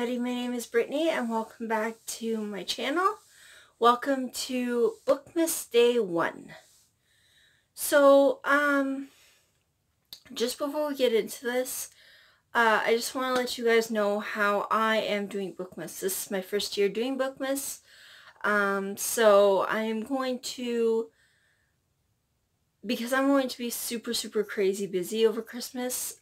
everybody, my name is Brittany and welcome back to my channel. Welcome to Bookmas Day 1. So, just before we get into this, I just want to let you guys know how I am doing Bookmas. This is my first year doing Bookmas. So I am going to, because I'm going to be super crazy busy over Christmas,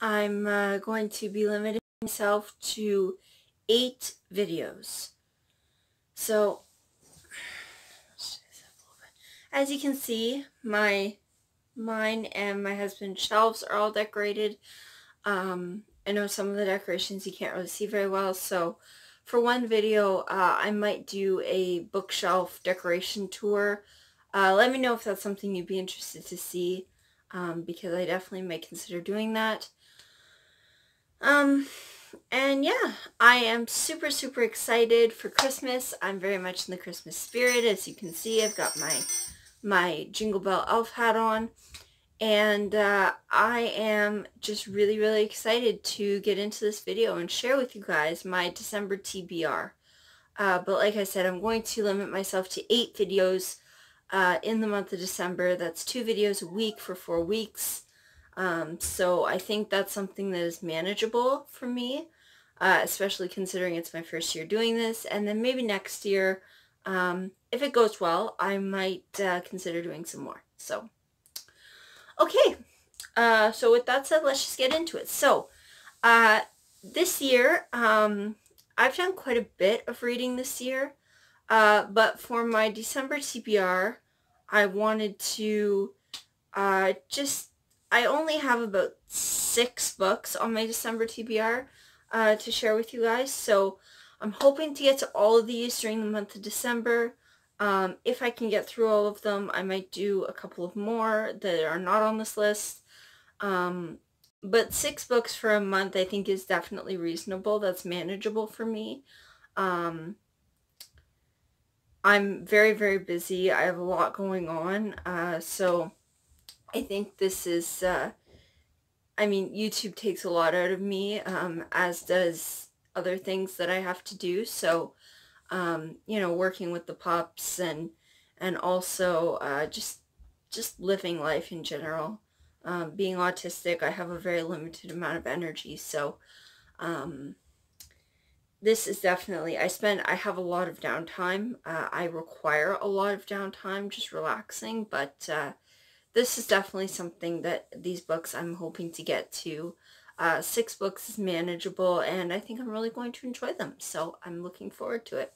I'm going to be limiting myself to 8 videos. So, as you can see, mine and my husband's shelves are all decorated. I know some of the decorations you can't really see very well, so for one video, I might do a bookshelf decoration tour. Let me know if that's something you'd be interested to see, because I definitely may consider doing that. And yeah, I am super excited for Christmas. I'm very much in the Christmas spirit. As you can see, I've got my Jingle Bell elf hat on. And I am just really excited to get into this video and share with you guys my December TBR. But like I said, I'm going to limit myself to 8 videos in the month of December. That's 2 videos a week for 4 weeks. So I think that's something that is manageable for me, especially considering it's my first year doing this. And then maybe next year, if it goes well, I might consider doing some more. So, okay. So with that said, let's just get into it. So, this year, I've done quite a bit of reading this year, but for my December TBR, I wanted to I only have about 6 books on my December TBR to share with you guys, so I'm hoping to get to all of these during the month of December. If I can get through all of them, I might do a couple of more that are not on this list. But 6 books for a month I think is definitely reasonable. That's manageable for me. I'm very busy. I have a lot going on, so I think this is, I mean, YouTube takes a lot out of me, as does other things that I have to do. So, you know, working with the pups and also, just living life in general. Being autistic, I have a very limited amount of energy. So, this is definitely, I have a lot of downtime. I require a lot of downtime, just relaxing, but, this is definitely something that these books I'm hoping to get to. 6 books is manageable, and I think I'm really going to enjoy them, so I'm looking forward to it.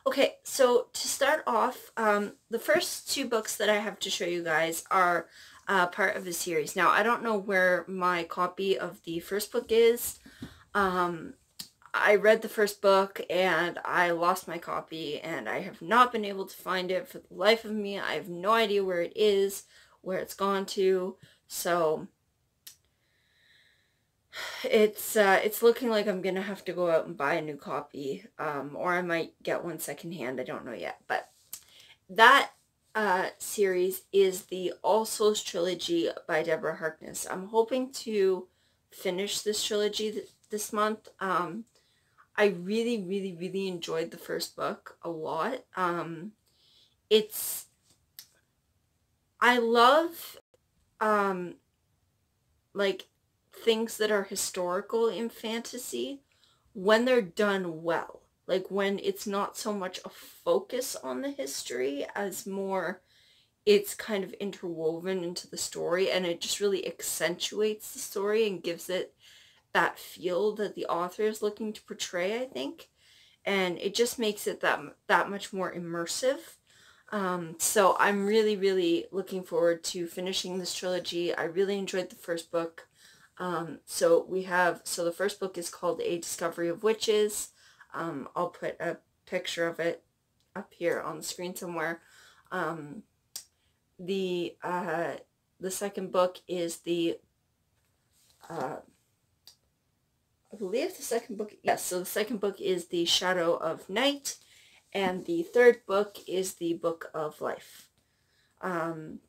Okay, so to start off, the first 2 books that I have to show you guys are part of a series. Now, I don't know where my copy of the first book is. I read the first book and I lost my copy and I have not been able to find it for the life of me. I have no idea where it is, where it's gone to. So it's looking like I'm gonna have to go out and buy a new copy, or I might get one secondhand. I don't know yet. But that series is the All Souls trilogy by Deborah Harkness. I'm hoping to finish this trilogy this month. I really enjoyed the first book a lot. I love, like, things that are historical in fantasy when they're done well. Like, when it's not so much a focus on the history as more it's kind of interwoven into the story, and it just really accentuates the story and gives it that feel that the author is looking to portray, I think. And it just makes it that much more immersive. So I'm really looking forward to finishing this trilogy. I really enjoyed the first book. So the first book is called A Discovery of Witches. I'll put a picture of it up here on the screen somewhere. The second book is I believe the second book, yes, so the second book is The Shadow of Night, and the third book is The Book of Life.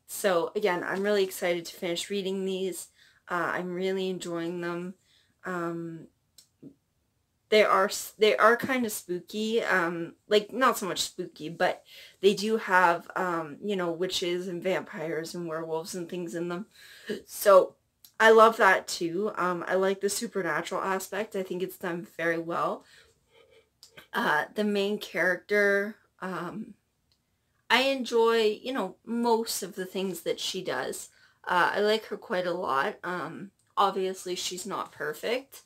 So again, I'm really excited to finish reading these. I'm really enjoying them. Um, they are kind of spooky, like not so much spooky, but they do have, you know, witches and vampires and werewolves and things in them. So I love that too. I like the supernatural aspect. I think it's done very well. The main character, I enjoy, you know, most of the things that she does. I like her quite a lot. Obviously she's not perfect.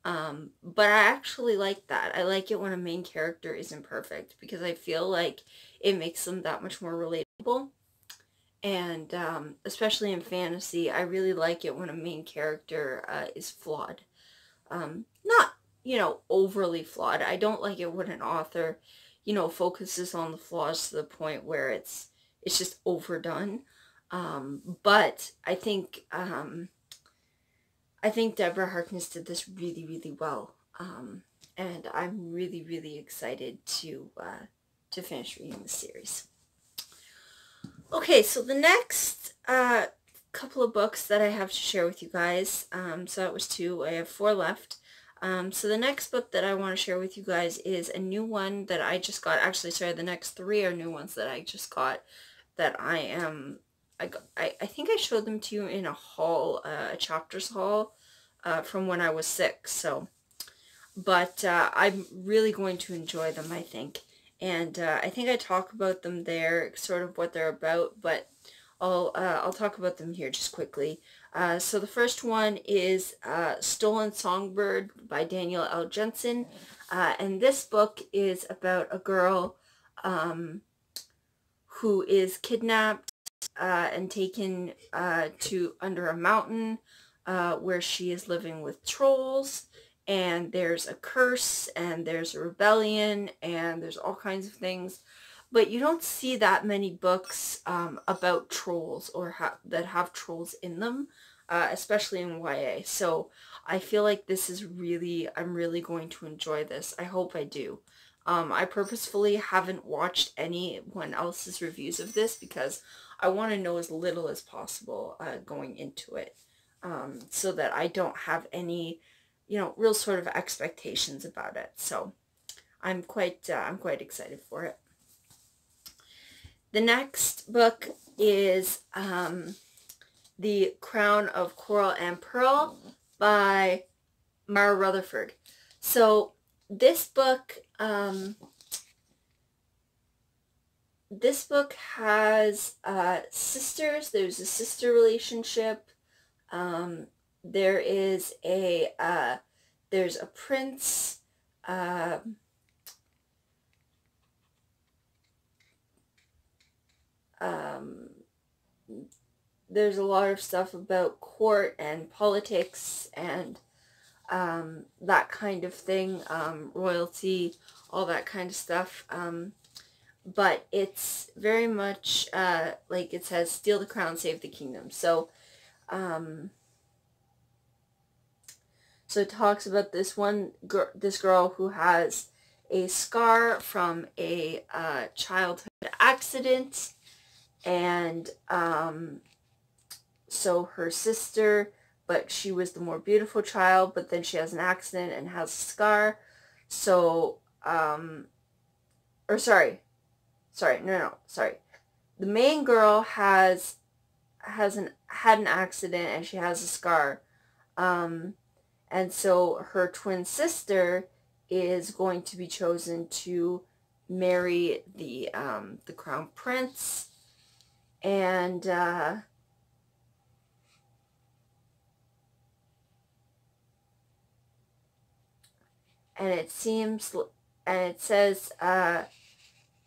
But I actually like that. I like it when a main character isn't perfect because I feel like it makes them that much more relatable. And especially in fantasy, I really like it when a main character is flawed. Not, you know, overly flawed. I don't like it when an author, you know, focuses on the flaws to the point where it's just overdone. But I think Deborah Harkness did this really, really well. And I'm really, really excited to finish reading the series. Okay, so the next couple of books that I have to share with you guys, so that was 2, I have 4 left. So the next book that I want to share with you guys is a new one that I just got. Actually, sorry, the next 3 are new ones that I just got that I think I showed them to you in a haul, a chapters haul, from when I was 6. So, but I'm really going to enjoy them, I think. And I think I talk about them there, sort of what they're about, but I'll talk about them here just quickly. So the first one is Stolen Songbird by Daniel L. Jensen. And this book is about a girl who is kidnapped and taken to under a mountain where she is living with trolls, and there's a curse and there's a rebellion and there's all kinds of things. But you don't see that many books about trolls or that have trolls in them, especially in YA. So I feel like this is really, I'm really going to enjoy this. I hope I do. I purposefully haven't watched anyone else's reviews of this because I want to know as little as possible going into it, so that I don't have any, you know, real sort of expectations about it. So I'm quite excited for it. The next book is The Crown of Coral and Pearl by Mara Rutherford. So this book has sisters. There's a sister relationship. There is there's a prince. There's a lot of stuff about court and politics and that kind of thing, royalty, all that kind of stuff. But it's very much like it says, steal the crown, save the kingdom. So so it talks about this girl who has a scar from a childhood accident, and so her sister, but she was the more beautiful child, but then she has an accident and has a scar. So or sorry, the main girl had an accident and she has a scar. And so her twin sister is going to be chosen to marry the crown prince, and it says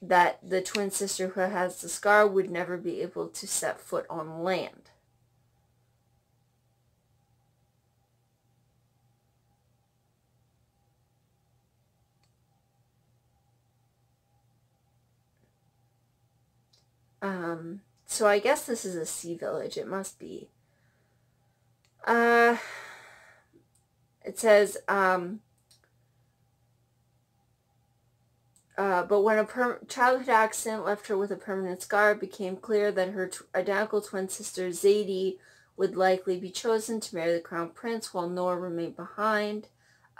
that the twin sister who has the scar would never be able to set foot on land. So I guess this is a sea village. It must be. It says, but when a childhood accident left her with a permanent scar, it became clear that her identical twin sister Zadie would likely be chosen to marry the crown prince while Noor remained behind,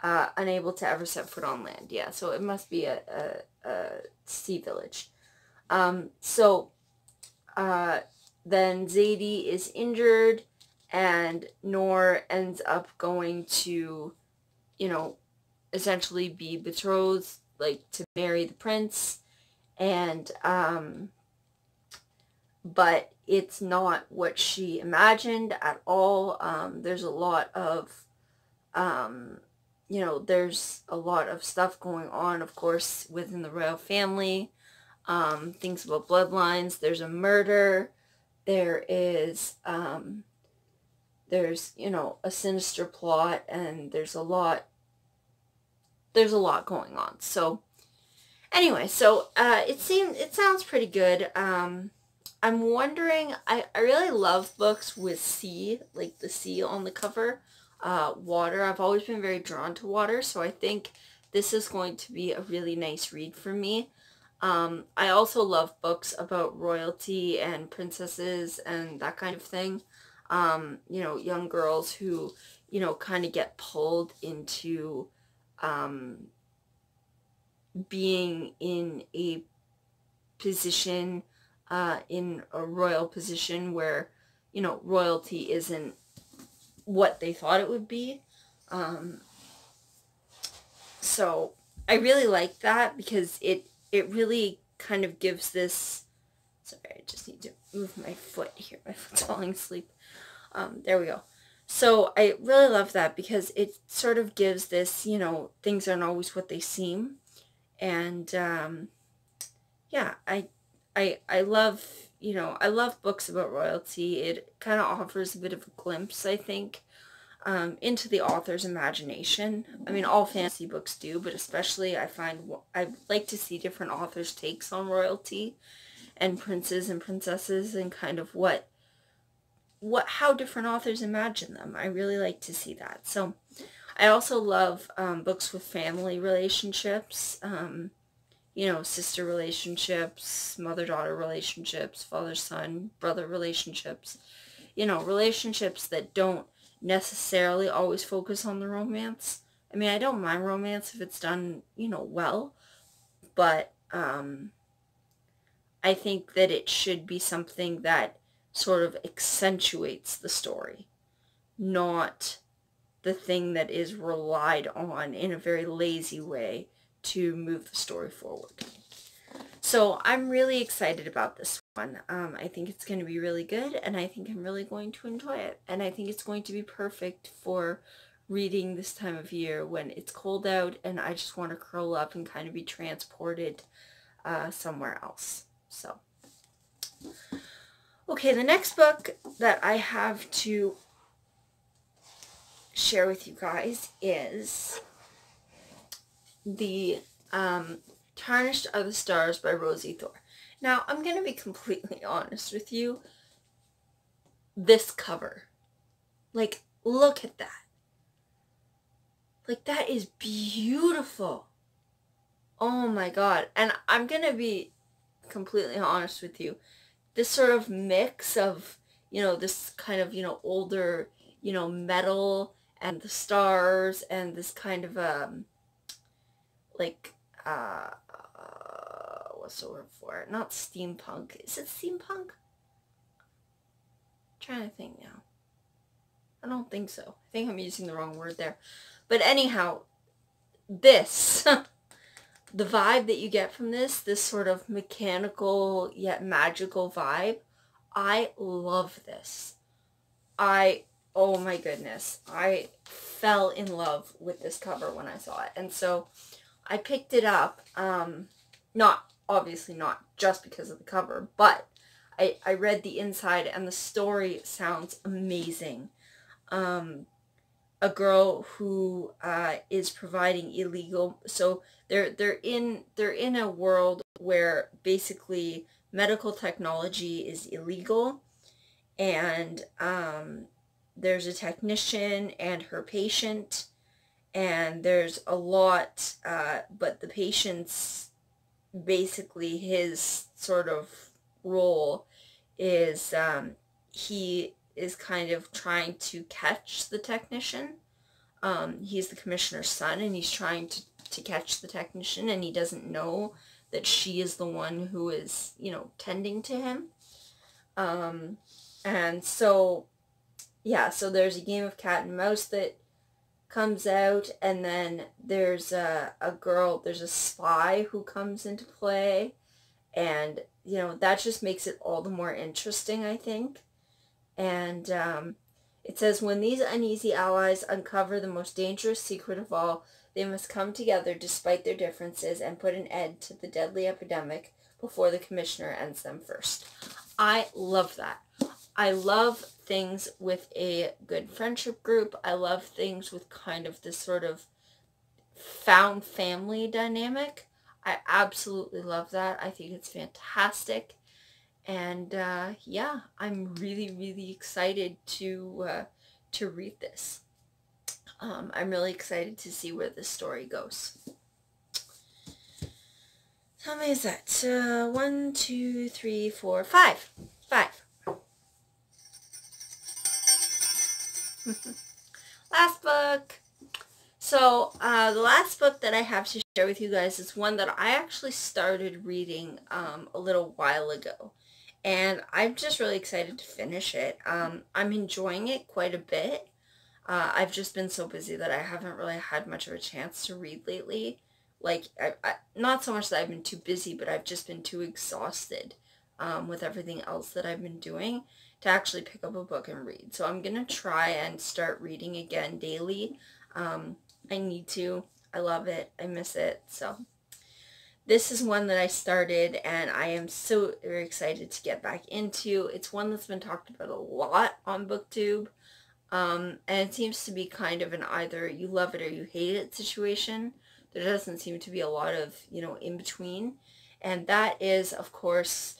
unable to ever set foot on land. Yeah, so it must be a sea village. Then Zadie is injured, and Noor ends up going to, essentially be betrothed, like, to marry the prince, and, but it's not what she imagined at all. There's a lot of, there's a lot of stuff going on, of course, within the royal family, things about bloodlines. There's a murder. There is, there's, a sinister plot, and there's a lot going on. So anyway, so it sounds pretty good. I'm wondering, I really love books with sea, like the sea on the cover, water. I've always been very drawn to water, so I think this is going to be a really nice read for me. I also love books about royalty and princesses and that kind of thing. Young girls who, kind of get pulled into being in a position, in a royal position where, royalty isn't what they thought it would be. So I really like that because it really kind of gives this, sorry, I just need to move my foot here. My foot's falling asleep. There we go. So I really love that because it sort of gives this, things aren't always what they seem. And, yeah, I love, I love books about royalty. It kind of offers a bit of a glimpse, I think, into the author's imagination. I mean, all fantasy books do, but especially I find I like to see different authors' takes on royalty and princes and princesses and kind of how different authors imagine them. I really like to see that. So I also love books with family relationships, sister relationships, mother-daughter relationships, father-son, brother relationships, relationships that don't necessarily always focus on the romance. I mean, I don't mind romance if it's done, well, but I think that it should be something that sort of accentuates the story, not the thing that is relied on in a very lazy way to move the story forward. So I'm really excited about this one. I think it's going to be really good, and I think I'm really going to enjoy it. And I think it's going to be perfect for reading this time of year when it's cold out and I just want to curl up and kind of be transported somewhere else. So, okay, the next book that I have to share with you guys is the Tarnished Are the Stars by Rosie Thor. Now, I'm going to be completely honest with you. This cover. Like, look at that. Like, that is beautiful. Oh my god. And I'm going to be completely honest with you. This sort of mix of, this kind of, older, metal and the stars and this kind of, like, what's the word for it? Not steampunk. Is it steampunk? I'm trying to think now. I don't think so. I think I'm using the wrong word there. But anyhow, this, the vibe that you get from this sort of mechanical yet magical vibe, I love this. Oh my goodness, I fell in love with this cover when I saw it. And so I picked it up, obviously not just because of the cover, but I read the inside and the story sounds amazing. A girl who is providing illegal, so they're in a world where basically medical technology is illegal, and there's a technician and her patient, and there's a lot, but the patient's basically his sort of role is he is kind of trying to catch the technician. He's the commissioner's son, and he's trying to catch the technician, and he doesn't know that she is the one who is, you know, tending to him. And so, yeah, so there's a game of cat and mouse that comes out, and then there's a girl, there's a spy who comes into play, and, you know, that just makes it all the more interesting, I think. And it says, when these uneasy allies uncover the most dangerous secret of all, they must come together despite their differences and put an end to the deadly epidemic before the commissioner ends them first. I love that. I love things with a good friendship group. I love things with kind of this sort of found family dynamic. I absolutely love that. I think it's fantastic. And yeah, I'm really, really excited to read this. I'm really excited to see where this story goes. How many is that? 1, 2, 3, 4, 5. 5. Last book. So the last book that I have to share with you guys is one that I actually started reading a little while ago. And I'm just really excited to finish it. I'm enjoying it quite a bit. I've just been so busy that I haven't really had much of a chance to read lately. Like, not so much that I've been too busy, but I've just been too exhausted with everything else that I've been doing to actually pick up a book and read. So I'm going to try and start reading again daily. I need to. I love it. I miss it. So this is one that I started, and I am so very excited to get back into. It's one that's been talked about a lot on BookTube. And it seems to be kind of an either you love it or you hate it situation. There doesn't seem to be a lot of, you know, in between. And that is, of course,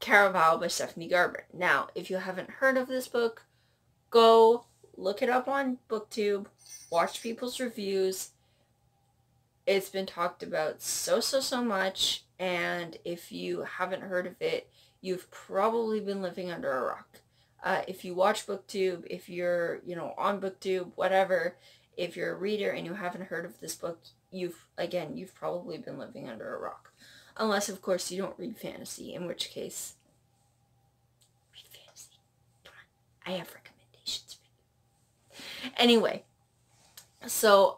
Caraval by Stephanie Garber. Now, if you haven't heard of this book, go look it up on BookTube, watch people's reviews. It's been talked about so much, and if you haven't heard of it, you've probably been living under a rock. If you watch BookTube, if you're, you know, on BookTube, whatever, if you're a reader and you haven't heard of this book, you've probably been living under a rock. Unless, of course, you don't read fantasy, in which case, read fantasy. Come on, I have recommendations for you. Anyway, so,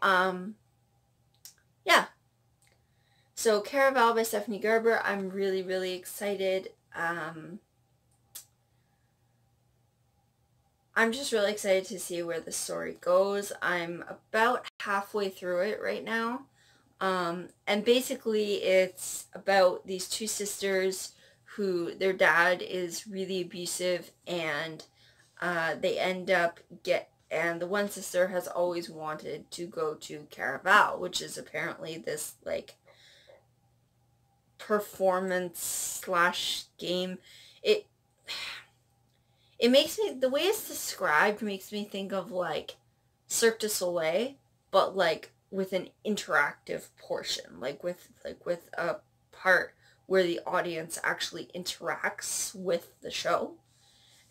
yeah. So, Caraval by Stephanie Garber, I'm really, really excited. I'm just really excited to see where the story goes. I'm about halfway through it right now. And basically it's about these two sisters who their dad is really abusive, and they end up and the one sister has always wanted to go to Caraval, which is apparently this like performance / game. It makes me, the way it's described makes me think of like Cirque du Soleil, but like with an interactive portion, like with a part where the audience actually interacts with the show.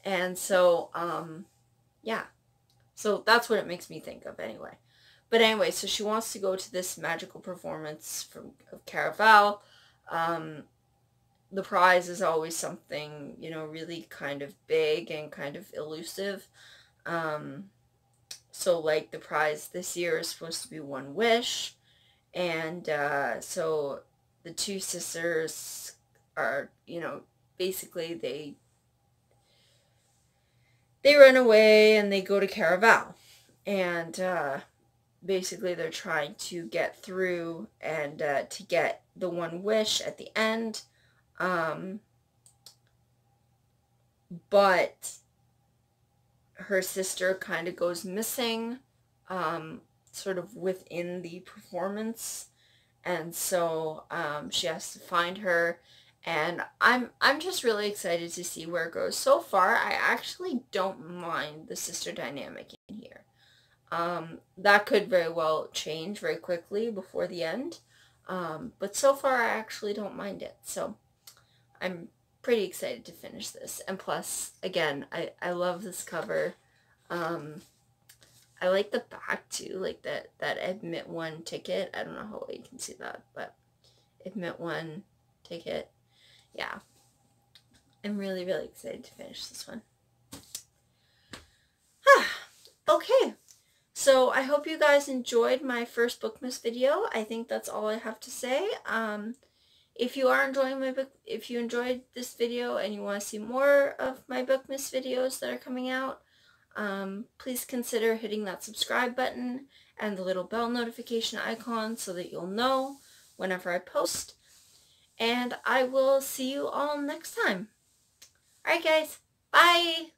And so, yeah. So that's what it makes me think of anyway. But anyway, so she wants to go to this magical performance of Caraval. The prize is always something, you know, really kind of big and kind of elusive. So like the prize this year is supposed to be one wish. And so the two sisters are, you know, basically they run away and they go to Caraval. And basically they're trying to get through and to get the one wish at the end. But her sister kind of goes missing, sort of within the performance, and so she has to find her, and I'm just really excited to see where it goes. So far, I actually don't mind the sister dynamic in here. That could very well change very quickly before the end. But so far I actually don't mind it. So I'm pretty excited to finish this. And plus, again, I love this cover. I like the back too, like that admit one ticket. I don't know how well you can see that, but admit one ticket. Yeah. I'm really, really excited to finish this one. Okay. So I hope you guys enjoyed my first Bookmas video. I think that's all I have to say. If you are enjoying my book, if you enjoyed this video and you want to see more of my Bookmas videos that are coming out, please consider hitting that subscribe button and the little bell notification icon so that you'll know whenever I post. And I will see you all next time. Alright guys, bye!